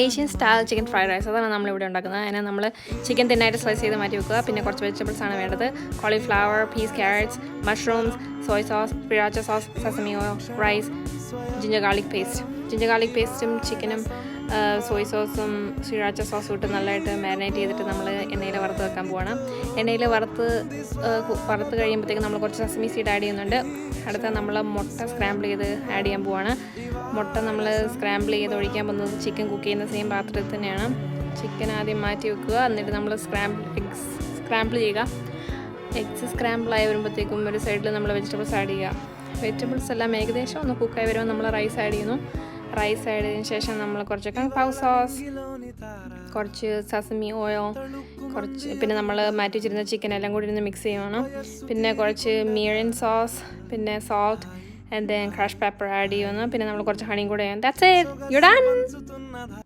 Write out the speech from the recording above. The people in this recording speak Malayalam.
Asian style chicken fried rice അതാണ് നമ്മളിവിടെ ഉണ്ടാക്കുന്നത്. അതിനെ നമ്മൾ ചിക്കൻ തിന്നായിട്ട് സ്ലൈസ് ചെയ്ത് മാറ്റി വെക്കുക. പിന്നെ കുറച്ച് വെജിറ്റബിൾസ് ആണ് വേണ്ടത്. Cauliflower, peas, carrots, mushrooms, soy sauce, sriracha sauce, sesame oil, rice, ginger garlic paste. Ginger garlic പേസ്റ്റും ചിക്കനും സോയ് സോസും സിറാച്ച സോസും ഇട്ട് നല്ലതായിട്ട് മാരിനേറ്റ് ചെയ്തിട്ട് നമ്മൾ എണ്ണയിൽ വറുത്ത് വെക്കാൻ പോവാണ്. എണ്ണയിൽ വറുത്ത് കഴിയുമ്പോഴത്തേക്ക് നമ്മൾ കുറച്ച് സെസമി സീഡ് ആഡ് ചെയ്യുന്നുണ്ട്. അടുത്ത നമ്മൾ മുട്ട സ്ക്രാമ്പിൾ ചെയ്ത് ആഡ് ചെയ്യാൻ പോവാണ്. മുട്ട നമ്മൾ സ്ക്രാമ്പിൾ ചെയ്ത് ഒഴിക്കാൻ പോകുന്നത് ചിക്കൻ കുക്ക് ചെയ്യുന്ന സെയിം പാത്രത്തിൽ തന്നെയാണ്. ചിക്കൻ ആദ്യം മാറ്റി വെക്കുക. എന്നിട്ട് നമ്മൾ സ്ക്രാമ്പിൾ ചെയ്യുക. എഗ്സ് സ്ക്രാമ്പിളായി വരുമ്പോഴത്തേക്കും ഒരു സൈഡിൽ നമ്മൾ വെജിറ്റബിൾസ് ആഡ് ചെയ്യുക. വെജിറ്റബിൾസ് എല്ലാം ഏകദേശം ഒന്ന് കുക്കായി വരുമ്പോൾ നമ്മൾ റൈസ് ആഡ് ചെയ്യുന്നു. റൈസ് ആഡ് ചെയ്തതിന് ശേഷം നമ്മൾ കുറച്ച് കങ്പൗ സോസ്, കുറച്ച് സസമി ഓയിൽ, പിന്നെ നമ്മൾ മാറ്റി വെച്ചിരുന്ന ചിക്കൻ എല്ലാം കൂടി ഇരുന്ന് മിക്സ് ചെയ്യണം. പിന്നെ കുറച്ച് മീറൻ സോസ്, പിന്നെ salt and then crush pepper add ചെയ്യുന്നു. പിന്നെ നമ്മൾ കുറച്ച് ഹണിയും കൂടെ ചെയ്യാം. That's it, you done.